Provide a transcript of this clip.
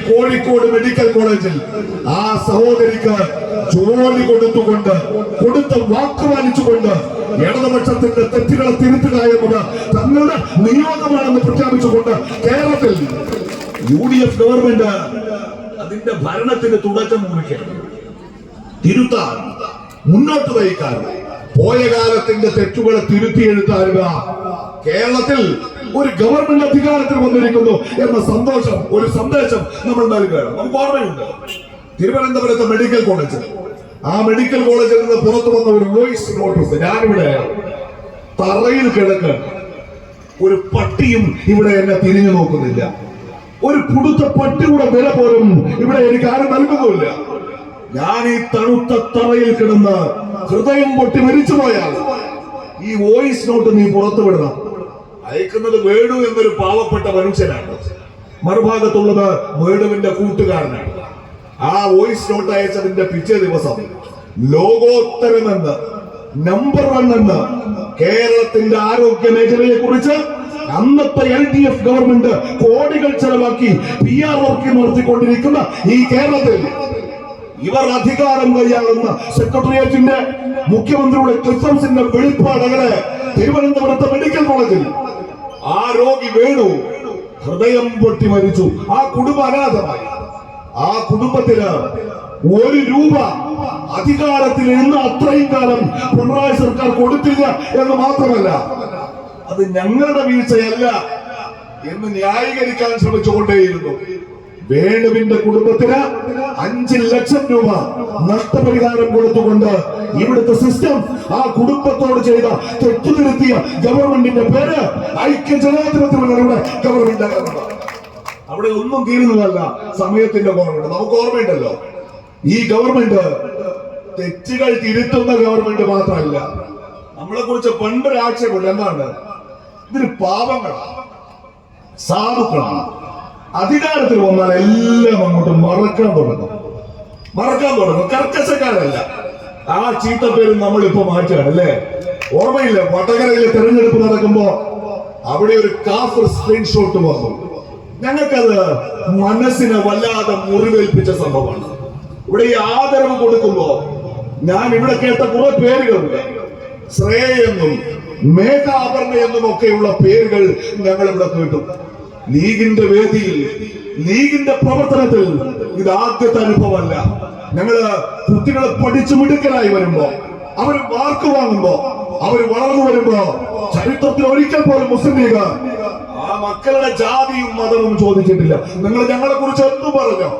Kozhikode medical കോളേജിൽ ആ സഹോദരിക്ക് ജോലി കൊടുത്ത വാക്ക് പാലിച്ചുകൊണ്ട് ഇടതുപക്ഷത്തിന്റെ തെറ്റുകളെ തിരുത്തുക എന്നത് തങ്ങളുടെ നിയോഗമാണെന്ന് പ്രഖ്യാപിച്ചുകൊണ്ട് കേരളത്തിൽ UDF ഗവൺമെന്റ് അതിന്റെ ഭരണത്തിന് തുടക്കം കുറിക്കണം, തിരുത്താൻ, മുന്നോട്ട് നയിക്കാൻ, പോയ കാലത്തിന്റെ തെറ്റുകളെ തിരുത്തി എഴുതാനുക കേരളത്തിൽ ഒരു ഗവൺമെന്റ് അധികാരത്തിൽ വന്നിരിക്കുന്നു എന്ന ഒരു സന്ദേശം നമ്മൾ നൽകുകയാണ്. നമുക്ക് ഓർമ്മയുണ്ട് തിരുവനന്തപുരത്തെ മെഡിക്കൽ കോളേജ്, ആ മെഡിക്കൽ കോളേജിൽ നിന്ന് പുറത്തു വന്ന ഒരു വോയിസ് നോട്ടീസ്. ഞാനിവിടെ തറയിൽ കിടക്ക്, ഒരു പട്ടിയും ഇവിടെ എന്നെ തിരിഞ്ഞു നോക്കുന്നില്ല, ഒരു പുടുത്ത പട്ടിയുടെ വില പോലും ഇവിടെ എനിക്ക് ആരും നൽകുന്നില്ല. ഞാൻ ഈ തണുത്ത തറയിൽ കിടന്ന് ഹൃദയം പൊട്ടി മരിച്ചു പോയാൽ ഈ വോയിസ് നോട്ട് നീ പുറത്തു വിടണം. അയക്കുന്നത് വേണു എന്നൊരു പാവപ്പെട്ട മനുഷ്യനാണ്, മറുഭാഗത്തുള്ളത് വേണുവിന്റെ കൂട്ടുകാരനാണ്. ആ വോയിസ് നോട്ട് അയച്ചതിന്റെ പിറ്റേ ദിവസം ലോകോത്തരമെന്ന് നമ്പർ 1 എന്ന് കേരളത്തിന്റെ ആരോഗ്യ മേഖലയെ കുറിച്ച് അന്നത്തെ LDF ഗവൺമെന്റ് കോടികൾ ചെലവാക്കി PR വർക്ക് നടത്തിക്കൊണ്ടിരിക്കുന്ന ഈ കേരളത്തിൽ ഇവർ അധികാരം കൈയാളുന്ന സെക്രട്ടേറിയറ്റിന്റെ മുഖ്യമന്ത്രിയുടെ ക്ലിഫ് ഹൗസിന്റെ വെളിപ്പാടുകളെ തിരുവനന്തപുരത്തെ മെഡിക്കൽ കോളേജിൽ ആ രോഗി വേണു ഹൃദയം പൊട്ടി മരിച്ചു. ആ കുടുംബം അനാഥമായി. ആ കുടുംബത്തിന് 1 രൂപ അധികാരത്തിൽ നിന്ന് അത്രയും കാലം പിണറായി സർക്കാർ കൊടുത്തില്ല എന്ന് മാത്രമല്ല, അത് ഞങ്ങളുടെ വീഴ്ചയല്ല എന്ന് ന്യായീകരിക്കാൻ ശ്രമിച്ചുകൊണ്ടേയിരുന്നു. വേണുവിന്റെ കുടുംബത്തിന് 5 ലക്ഷം രൂപ നഷ്ടപരിഹാരം കൊടുത്തുകൊണ്ട് ഇവിടുത്തെ സിസ്റ്റം ആ കുടുംബത്തോട് ചെയ്ത തെറ്റുതിരുത്തിയ ഗവൺമെന്റിന്റെ പേര് ഐക്യജനാധിപത്യ മുന്നണിയുടെ ഗവൺമെന്റ്. അവിടെ ഒന്നും തീരുന്നതല്ല സമയത്തിന്റെ ഗവൺമെന്റ്. നമുക്ക് ഓർമ്മയുണ്ടല്ലോ, ഈ ഗവൺമെന്റ് തെറ്റുകൾ തിരുത്തുന്ന ഗവൺമെന്റ് മാത്രമല്ല. നമ്മളെ കുറിച്ച് പണ്ടൊരു ആക്ഷേപമുണ്ട്, എന്താണ് ഇതൊരു പാവങ്ങളാണ്, സാധുക്കളാണ്. അധികാരത്തിൽ വന്നാൽ എല്ലാം അങ്ങോട്ട് മറക്കാൻ തുടങ്ങും. കർക്കശക്കാരല്ല. ആ ചീത്തപ്പേരും നമ്മളിപ്പോ മാറ്റുകയാണ് അല്ലേ? ഓർമ്മയില്ല, വടകരയിലെ തെരഞ്ഞെടുപ്പ് നടക്കുമ്പോ അവിടെ ഒരു കാഫർ സ്ക്രീൻഷോട്ട് വന്നു. ഞങ്ങൾക്കത് മനസ്സിനെ വല്ലാതെ മുറിവേൽപ്പിച്ച സംഭവമാണ്. ഇവിടെ ഈ ആദരവ് കൊടുക്കുമ്പോ ഞാൻ ഇവിടെ കേട്ട കുറെ പേരുകളുണ്ട്. ശ്രേയെന്നും മേഘാഭരണ എന്നും ഒക്കെയുള്ള പേരുകൾ ഞങ്ങൾ ഇവിടെ കേട്ടു. ലീഗിന്റെ വേദിയിൽ, ലീഗിന്റെ പ്രവർത്തനത്തിൽ ഇത് ആദ്യത്തെ അനുഭവമല്ല. ഞങ്ങള് കുട്ടികളെ പഠിച്ചു മിടുക്കലായി വരുമ്പോ, അവർ മാർക്ക് വാങ്ങുമ്പോ, അവർ വളർന്നു വരുമ്പോ ചരിത്രത്തിൽ ഒരിക്കൽ പോലും മുസ്ലിം ലീഗ് ആ മക്കളുടെ ജാതിയും മതവും ചോദിച്ചിട്ടില്ല. നിങ്ങൾ ഞങ്ങളെ കുറിച്ച് എന്തു പറഞ്ഞോ?